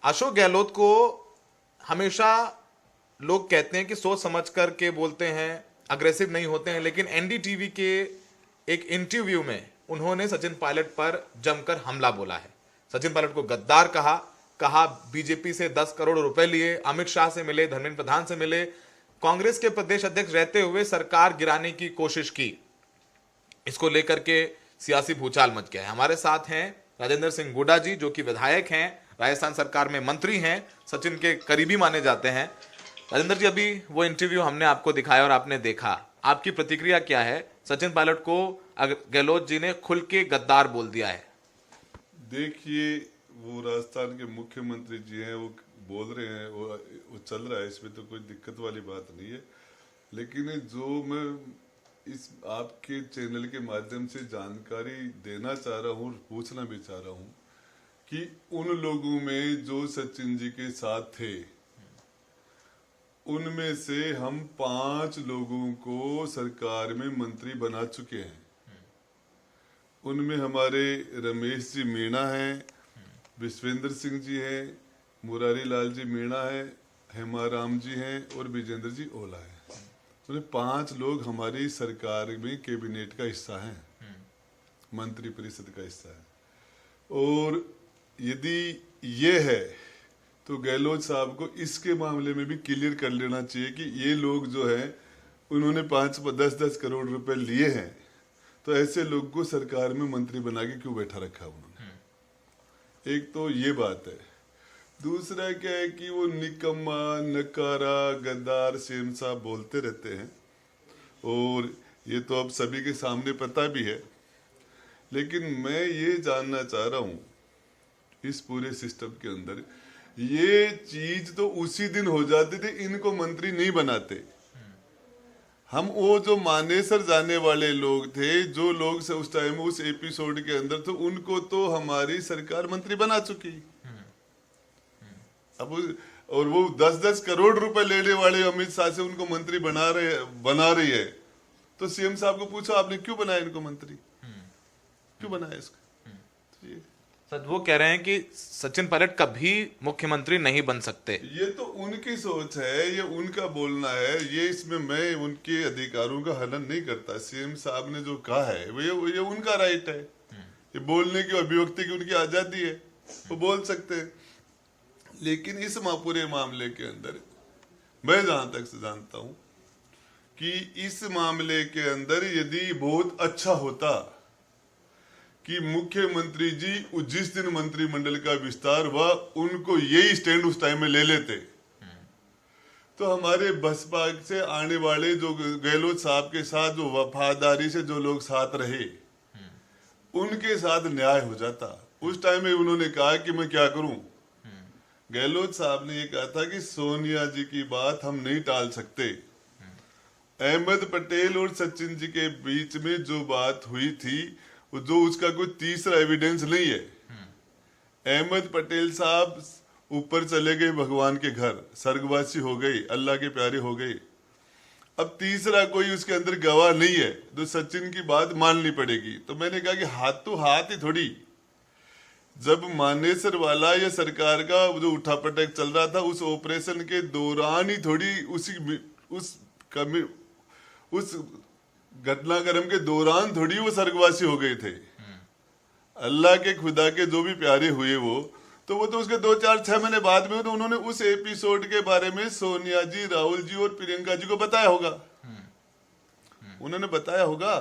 अशोक गहलोत को हमेशा लोग कहते हैं कि सोच समझ कर के बोलते हैं, अग्रेसिव नहीं होते हैं, लेकिन एनडीटीवी के एक इंटरव्यू में उन्होंने सचिन पायलट पर जमकर हमला बोला है। सचिन पायलट को गद्दार कहा बीजेपी से 10 करोड़ रुपए लिए, अमित शाह से मिले, धर्मेंद्र प्रधान से मिले, कांग्रेस के प्रदेश अध्यक्ष रहते हुए सरकार गिराने की कोशिश की। इसको लेकर के सियासी भूचाल मच गया है। हमारे साथ हैं राजेंद्र सिंह गुडा जी, जो कि विधायक हैं, राजस्थान सरकार में मंत्री हैं, सचिन के करीबी माने जाते हैं। राजेंद्र जी, अभी वो इंटरव्यू हमने आपको दिखाया और आपने देखा, आपकी प्रतिक्रिया क्या है? सचिन पायलट को गहलोत जी ने खुल के गद्दार बोल दिया है। देखिए, वो राजस्थान के मुख्यमंत्री जी हैं, वो बोल रहे हैं, वो चल रहा है, इसमें तो कोई दिक्कत वाली बात नहीं है। लेकिन जो मैं इस आपके चैनल के माध्यम से जानकारी देना चाह रहा हूँ, पूछना भी चाह रहा हूँ कि उन लोगों में जो सचिन जी के साथ थे, उनमें से हम 5 लोगों को सरकार में मंत्री बना चुके हैं। उनमें हमारे रमेश जी मीणा हैं, विश्वेंद्र सिंह जी हैं, मुरारी लाल जी मीणा है, हेमाराम जी हैं और विजेंद्र जी ओला है। तो 5 लोग हमारी सरकार में कैबिनेट का हिस्सा हैं, मंत्री परिषद का हिस्सा है। और यदि ये है तो गहलोत साहब को इसके मामले में भी क्लियर कर लेना चाहिए कि ये लोग जो है उन्होंने 5-10 करोड़ रुपए लिए हैं, तो ऐसे लोग को सरकार में मंत्री बना के क्यों बैठा रखा उन्होंने। एक तो ये बात है। दूसरा क्या है कि वो निकम्मा, नकारा, गद्दार, सेम साहब बोलते रहते हैं और ये तो अब सभी के सामने पता भी है। लेकिन मैं ये जानना चाह रहा हूँ, इस पूरे सिस्टम के अंदर ये चीज तो उसी दिन हो जाती थी, इनको मंत्री नहीं बनाते। हम वो जो मानेसर जाने वाले लोग थे, जो लोग से उस टाइम उस एपिसोड के अंदर, तो उनको तो हमारी सरकार मंत्री बना चुकी। अब और वो 10-10 करोड़ रुपए लेने वाले अमित शाह से उनको मंत्री बना रही है। तो सीएम साहब को पूछो, आपने क्यों बनाया इनको मंत्री, क्यों बनाया इसको? तो ये सर, वो कह रहे हैं कि सचिन पायलट कभी मुख्यमंत्री नहीं बन सकते। ये तो उनकी सोच है, ये उनका बोलना है, ये इसमें मैं उनके अधिकारों का हनन नहीं करता। सीएम साहब ने जो कहा है ये उनका राइट है, ये बोलने की, अभिव्यक्ति की उनकी आजादी है, वो बोल सकते हैं। लेकिन इस पूरे मामले के अंदर मैं जहां तक से जानता हूं कि इस मामले के अंदर यदि बहुत अच्छा होता कि मुख्यमंत्री जी जिस दिन मंत्रिमंडल का विस्तार हुआ उनको यही स्टैंड उस टाइम में ले लेते, तो हमारे बसपा से आने वाले जो गहलोत साहब के साथ जो वफादारी से जो लोग साथ रहे, उनके साथ न्याय हो जाता। उस टाइम में उन्होंने कहा कि मैं क्या करूं। गहलोत साहब ने ये कहा था कि सोनिया जी की बात हम नहीं टाल सकते। अहमद पटेल और सचिन जी के बीच में जो बात हुई थी, जो उसका कोई तीसरा एविडेंस नहीं है। अहमद पटेल साहब ऊपर चले गए भगवान के घर, स्वर्गवासी हो गई, अल्लाह के प्यारे हो गई। अब तीसरा कोई उसके अंदर गवाह नहीं है, तो सचिन की बात माननी पड़ेगी। तो मैंने कहा कि हाथ तो हाथ ही थोड़ी, जब मानेसर वाला या सरकार का जो उठापटक चल रहा था, उस ऑपरेशन के दौरान ही थोड़ी उस घटनाक्रम के दौरान थोड़ी वो स्वर्गवासी हो गए थे। अल्लाह के खुदा के जो भी प्यारे हुए वो तो उसके 2-4-6 महीने बाद में तो उन्होंने उस एपिसोड के बारे में सोनिया जी, राहुल जी और प्रियंका जी को बताया होगा, उन्होंने बताया होगा।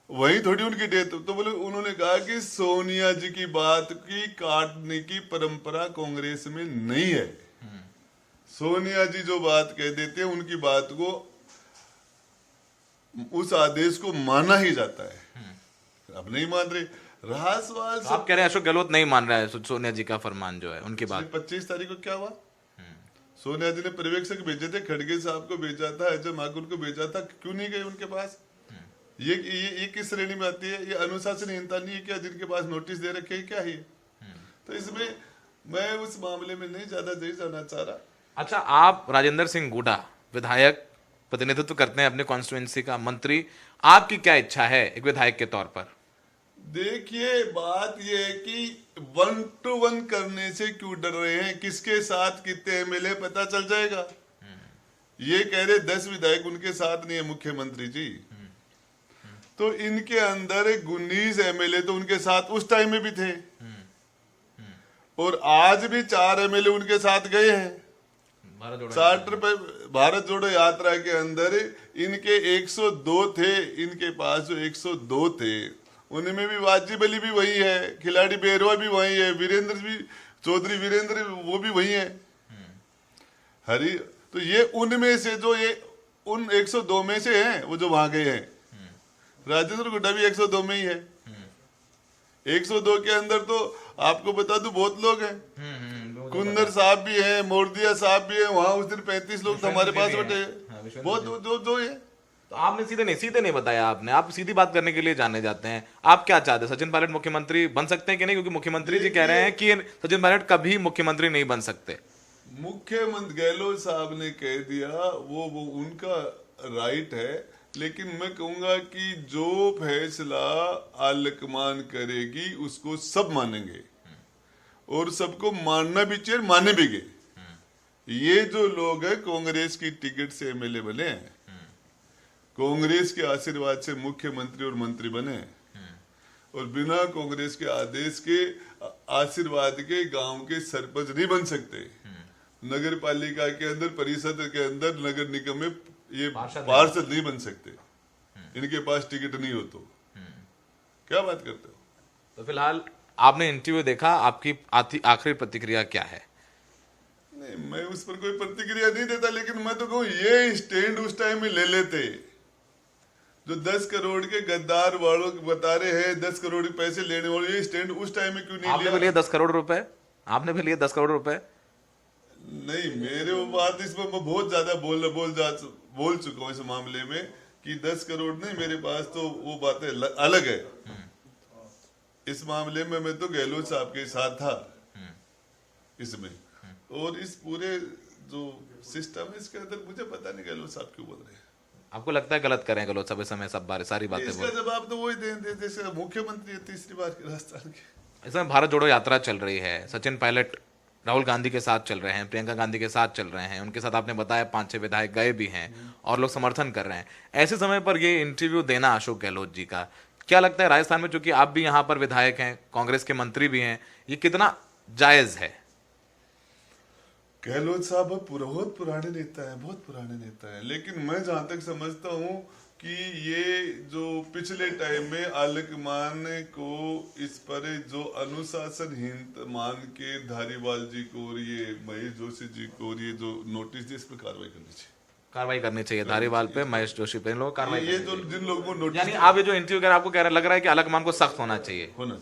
वही थोड़ी उनकी डेथ। तो बोले, उन्होंने कहा कि सोनिया जी की बात की काटने की परंपरा कांग्रेस में नहीं है। सोनिया जी जो बात कह देते हैं, उनकी बात को, उस आदेश को माना ही जाता है। अब नहीं मान रहे। रहा सवाल, तो आप कह रहे हैं अशोक गहलोत नहीं मान रहा है सोनिया जी का फरमान जो है, उनकी बात। 25 तारीख को क्या हुआ, सोनिया जी ने पर्यवेक्षक भेजे थे, खड़गे साहब को भेजा था, अजय माकुर को भेजा था, क्यों नहीं गए उनके पास? ये किस श्रेणी में आती है? ये अनुशासनहीनता नहीं है क्या, जिनके पास नोटिस दे रखे है क्या है? तो इसमें मैं उस मामले में नहीं ज्यादा नहीं जाना चाह रहा। अच्छा, आप राजेंद्र सिंह गुडा विधायक, प्रतिनिधित्व करते हैं अपने कॉन्स्टिट्यूएंसी का, मंत्री, आपकी क्या इच्छा है एक विधायक के तौर पर? देखिए बात ये है कि 1-to-1 करने से क्यों डर रहे हैं, किसके साथ कितने एमएलए पता चल जाएगा। ये कह रहे 10 विधायक उनके साथ नहीं है मुख्यमंत्री जी, तो इनके अंदर 19 एमएलए तो उनके साथ उस टाइम में भी थे, और आज भी 4 एमएलए उनके साथ गए हैं। 60 भारत जोड़ो यात्रा के अंदर इनके 102 थे, इनके पास जो 102 थे उनमें भी वाजिब अली भी वही है, खिलाड़ी बेरवा भी वही है, वीरेंद्र भी, चौधरी वीरेंद्र वो भी वही है, हरी। तो ये उनमें से जो ये उन 102 में से हैं वो जो वहां गए हैं। राजेंद्र गुड्डा भी 102 में ही है। 102 के अंदर तो आपको बता दूं बहुत लोग हैं, कुंदर साहब भी हैं, मोरदिया साहब भी हैं, वहां उस दिन 35 लोग तो हमारे पास बैठे हैं, बहुत जो है। तो आपने सीधे नहीं बताया, आपने, आप सीधी बात करने के लिए जाने जाते हैं। आप क्या चाहते हैं, सचिन पायलट मुख्यमंत्री बन सकते हैं कि नहीं? क्योंकि मुख्यमंत्री जी कह रहे हैं कि सचिन पायलट कभी मुख्यमंत्री नहीं बन सकते। मुख्यमंत्री गहलोत साहब ने कह दिया, वो उनका राइट है, लेकिन मैं कहूंगा कि जो फैसला आलकमान करेगी उसको सब मानेंगे, और सबको मानना भी चाहिए, माने भी गए। ये जो लोग हैं कांग्रेस की टिकट से एमएलए बने हैं, कांग्रेस के आशीर्वाद से मुख्यमंत्री और मंत्री बने, और बिना कांग्रेस के आदेश के, आशीर्वाद के गांव के सरपंच नहीं बन सकते। नगर पालिका के अंदर, परिषद के अंदर, नगर निगम में ये पार्षद नहीं बन सकते, इनके पास टिकट नहीं हो। तो क्या बात करते हो? तो फिलहाल आपने इंटरव्यू देखा, आपकी आखिरी प्रतिक्रिया क्या है? नहीं, मैं उस पर कोई प्रतिक्रिया नहीं देता, लेकिन मैं तो कहूँ ये स्टैंड उस टाइम में ले लेते। जो 10 करोड़ के गद्दार वालों बता रहे हैं 10 करोड़ पैसे लेने वाले, ये स्टैंड उस टाइम में क्यों नहीं लिया? आपने भी लिए 10 करोड़ रुपए? आपने भी लिए 10 करोड़ रुपए? नहीं, मेरे वो बात, इसमें मैं बहुत ज्यादा बोल चुका हूँ इस मामले में कि 10 करोड़ नहीं, मेरे पास तो वो बातें अलग है। इस मामले में मैं तो गहलोत साहब के साथ था इसमें, और इस पूरे जो सिस्टम है इसके अंदर मुझे पता नहीं गहलोत साहब क्यों बोल रहे हैं। आपको लगता है गलत करें गहलोत साहब इस समय सब बारे सारी बातें इसका जवाब तो वही दें जैसे मुख्यमंत्री तीसरी बार के राजस्थान के। इस समय भारत जोड़ो यात्रा चल रही है, सचिन पायलट राहुल गांधी के साथ चल रहे हैं, प्रियंका गांधी के साथ चल रहे हैं, उनके साथ आपने बताया 5-6 विधायक गए भी हैं और लोग समर्थन कर रहे हैं। ऐसे समय पर ये इंटरव्यू देना अशोक गहलोत जी का, क्या लगता है राजस्थान में, चूंकि आप भी यहाँ पर विधायक हैं, कांग्रेस के मंत्री भी हैं, ये कितना जायज है? गहलोत साहब बहुत पुराने नेता है, बहुत पुराने नेता है, लेकिन मैं जहां तक समझता हूं कि ये जो पिछले टाइम में आलकमान को इस पर जो अनुशासनहीन मान के धारीवाल जी को और ये महेश जोशी जी को और ये जो नोटिस दिए, इस पर कार्रवाई करनी चाहिए। धारीवाल पे, महेश जोशी पे, इन लोगों कार्रवाई, ये जो जिन लोगों को नोटिस, यानी आप ये जो इंटरव्यू कर रहे हैं, आपको कह रहा लग रहा है कि आलकमान को सख्त होना चाहिए, होना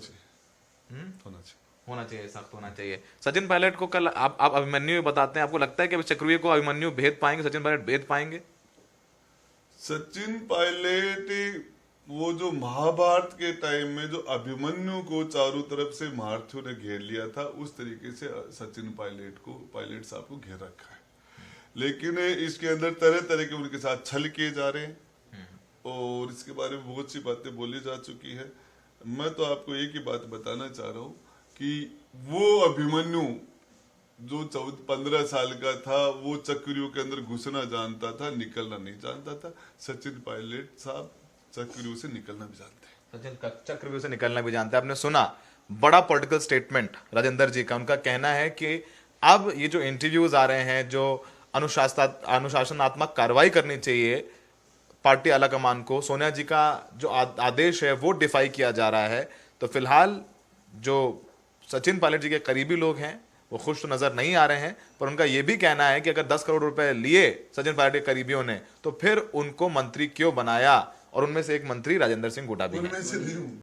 चाहिए, सख्त होना चाहिए। सचिन पायलट को कल आप अभिमन्यु बताते हैं, आपको लगता है कि चक्रव्यूह को अभिमन्यु भेद पाएंगे, सचिन पायलट भेद पाएंगे? सचिन पायलट वो जो महाभारत के टाइम में जो अभिमन्यु को चारों तरफ से महारथियों ने घेर लिया था, उस तरीके से सचिन पायलट साहब को घेर रखा है। लेकिन इसके अंदर तरह तरह के उनके साथ छल किए जा रहे हैं, और इसके बारे में बहुत सी बातें बोली जा चुकी है। मैं तो आपको एक ही बात बताना चाह रहा हूँ कि वो अभिमन्यु जो 14-15 साल का था, वो चक्रव्यूह के अंदर घुसना जानता था, निकलना नहीं जानता था। सचिन पायलट साहब चक्रव्यूह से निकलना भी जानते हैं। सचिन चक्रव्यूह से निकलना भी जानते हैं। आपने सुना बड़ा पॉलिटिकल स्टेटमेंट राजेंद्र जी का, उनका कहना है कि अब ये जो इंटरव्यूज आ रहे हैं, जो अनुशासनात्मक कार्रवाई करनी चाहिए पार्टी आलाकमान को, सोनिया जी का जो आदेश है वो डिफाई किया जा रहा है। तो फिलहाल जो सचिन पायलट जी के करीबी लोग हैं वो खुश तो नजर नहीं आ रहे हैं, पर उनका यह भी कहना है कि अगर 10 करोड़ रुपए लिए सचिन पायलट के करीबियों ने, तो फिर उनको मंत्री क्यों बनाया, और उनमें से एक मंत्री राजेंद्र सिंह गुड्डा भी हैं।